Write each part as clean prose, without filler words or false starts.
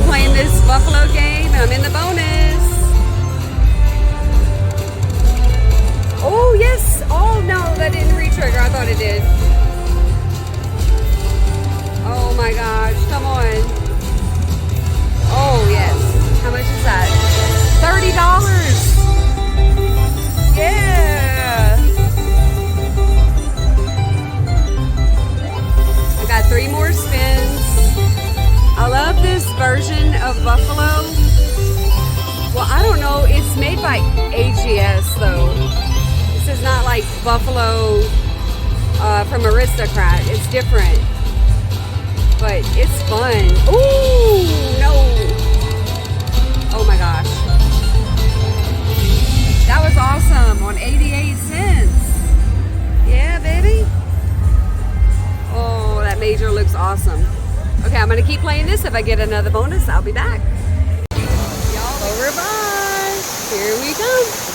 keep playing this buffalo game. I'm in the bonus. Oh, yes. Oh, no, that didn't re-trigger. I thought it did. Oh, my gosh. Come on. Oh, yes. How much is that? $30. Yeah. I got 3 more spins. I love this version of Buffalo. Well, I don't know. It's made by AGS, though. This is not like Buffalo from Aristocrat. It's different. But it's fun. Ooh, no. Oh my gosh. That was awesome on 88 cents. Yeah, baby. Oh, that major looks awesome. Okay, I'm going to keep playing this. If I get another bonus, I'll be back. Y'all, Rivage. Here we come.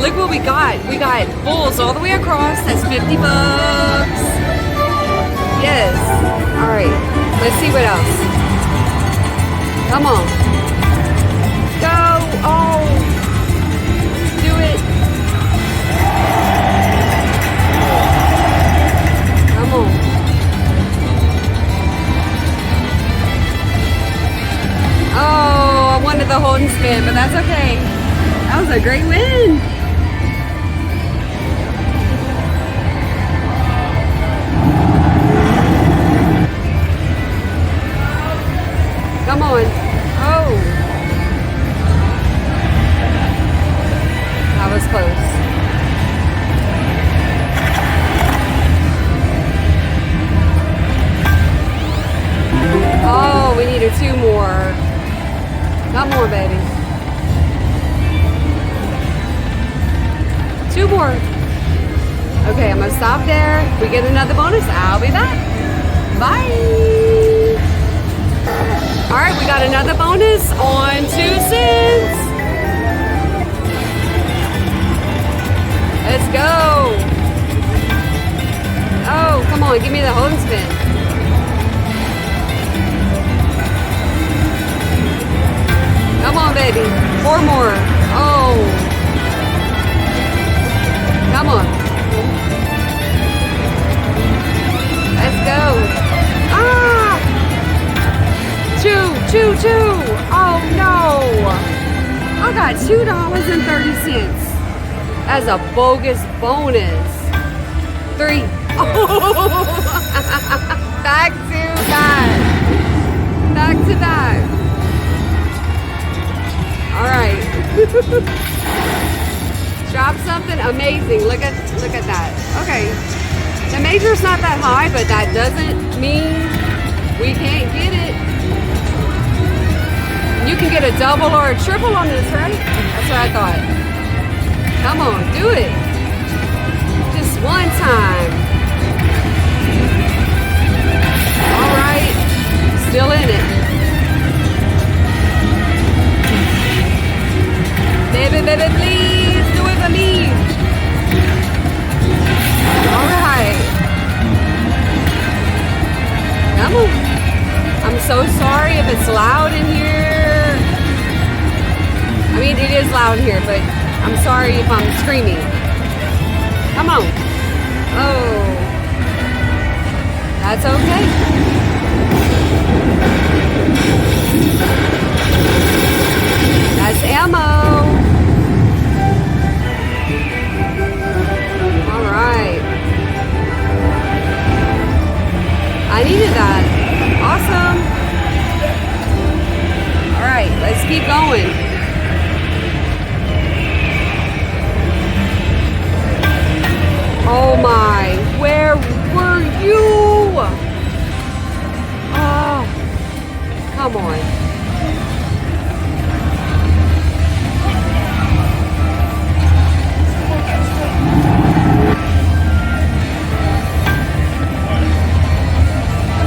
Look what we got. We got bulls all the way across. That's 50 bucks. Yes. All right. Let's see what else. Come on. Go. Oh. Do it. Come on. Oh, I wanted the hold and spin, but that's okay. That was a great win. Come on. Oh. That was close. Oh, we needed 2 more. Come on, baby. 2 more. Okay, I'm gonna stop there. If we get another bonus, I'll be back. Bye. All right, we got another bonus on 2 cents. Let's go. Oh, come on, give me the hold and spin. Come on, baby. 4 more. Oh. Come on. Let's go. Ah! 2. Oh no! I got $2.30 as a bogus bonus. 3. Oh! Back to back. Back to back. All right. Drop something amazing. Look at that. Okay. The major's not that high, but that doesn't mean we can't get it. You can get a double or a triple on this, right? That's what I thought. Come on, do it. Just one time. All right. Still in it. Baby, baby, please do it for me. All right. Come on. I'm so sorry if it's loud in here. I mean, it is loud here, but I'm sorry if I'm screaming. Come on. Oh, that's okay. That's ammo. All right. I needed that. Awesome. All right, let's keep going. Oh my, where were you? Oh, come on.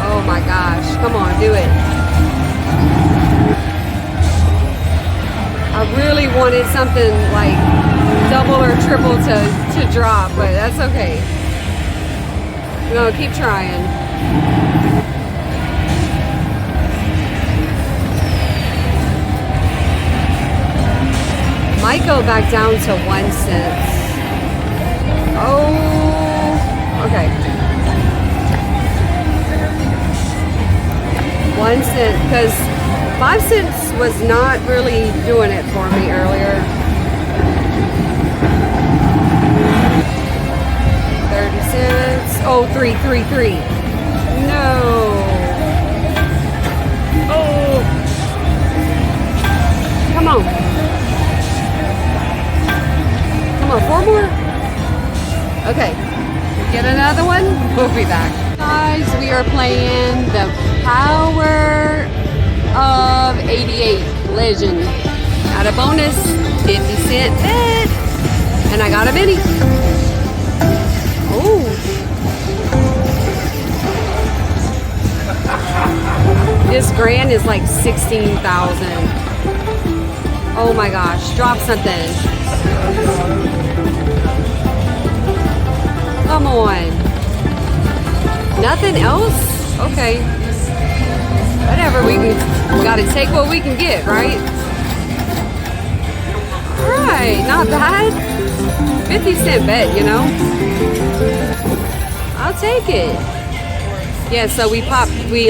Oh my gosh, come on, do it. I really wanted something like double or triple to drop, but that's okay. We're gonna keep trying. Might go back down to 1 cent. Oh, okay. 1 cent, because 5 cents was not really doing it for me earlier. 30 cents. Oh, 3. No. Oh. Come on. Come on, 4 more. Okay. Get another one. We'll be back. Guys, we are playing the Power of 88 Legend. Got a bonus 50-cent bet. And I got a mini. Oh. This grand is like 16,000. Oh my gosh. Drop something. Come on. Nothing else? Okay. Whatever, we gotta take what we can get, right? Alright, not bad. 50-cent bet, you know? I'll take it. Yeah, so we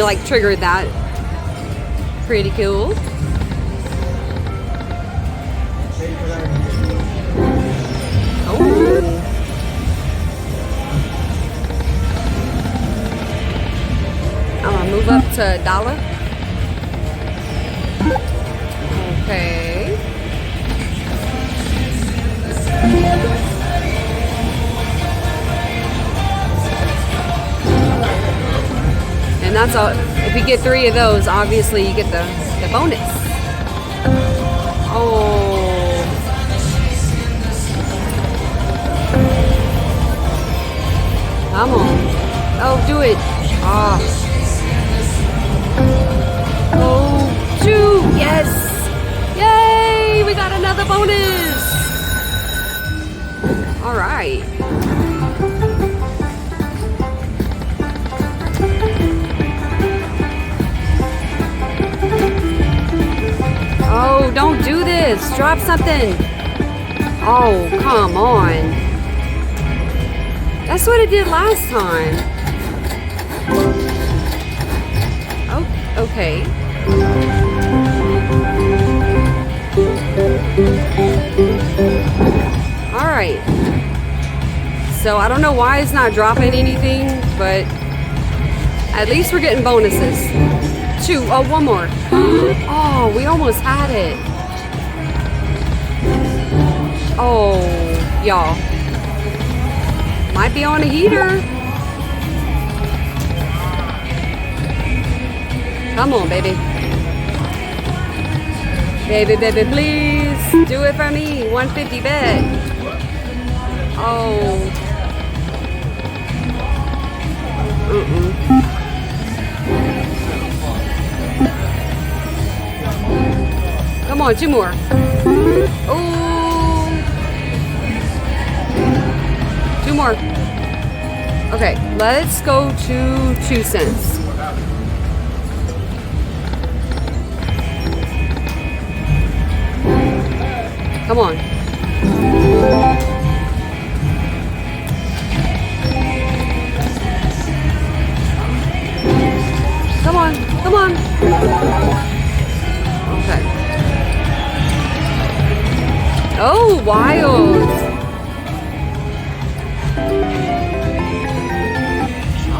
like triggered that. Pretty cool. Oh. I'm gonna move up to $1. Okay. And that's all. If you get 3 of those, obviously you get the bonus. Oh. Come on. Oh, do it. Oh. Oh, 2. Yes. Yay, we got another bonus. All right. Oh, don't do this. Drop something. Oh, come on. That's what it did last time. Oh, okay. All right. So I don't know why it's not dropping anything, but at least we're getting bonuses. 2. Oh, 1 more. Oh, we almost had it. Oh, y'all. Might be on a heater. Come on, baby. Baby, baby, please. Do it for me. 150 bet. Oh. Come on, 2 more. Oh. 2 more. Okay, let's go to 2 cents. Come on. Come on. Okay. Oh, wild.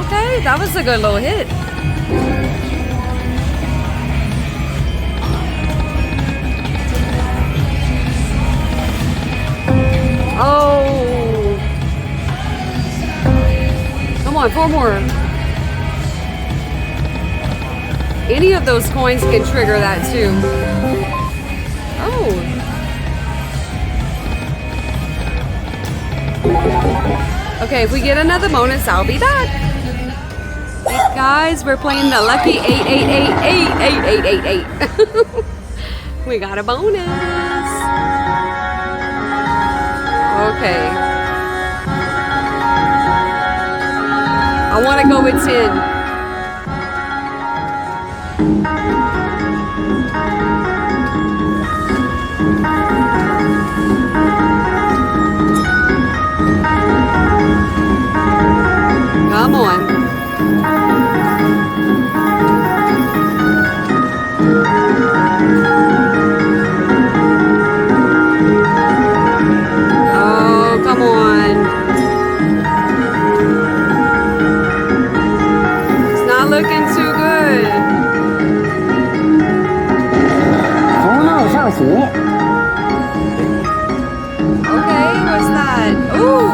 Okay, that was a good little hit. Oh. Come on, 4 more. Any of those coins can trigger that too. Oh. Okay, if we get another bonus, I'll be back. Hey guys, we're playing the lucky 888888888. We got a bonus. Okay. I want to go with 10. Come on. Oh, come on. It's not looking too good. Okay, what's that? Ooh.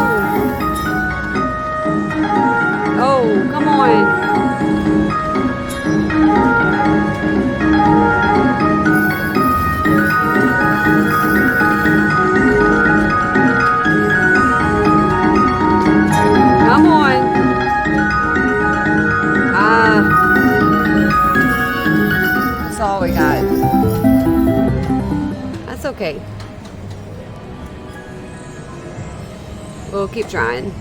Oh, come on. Come on. That's all we got. That's okay. We'll keep trying.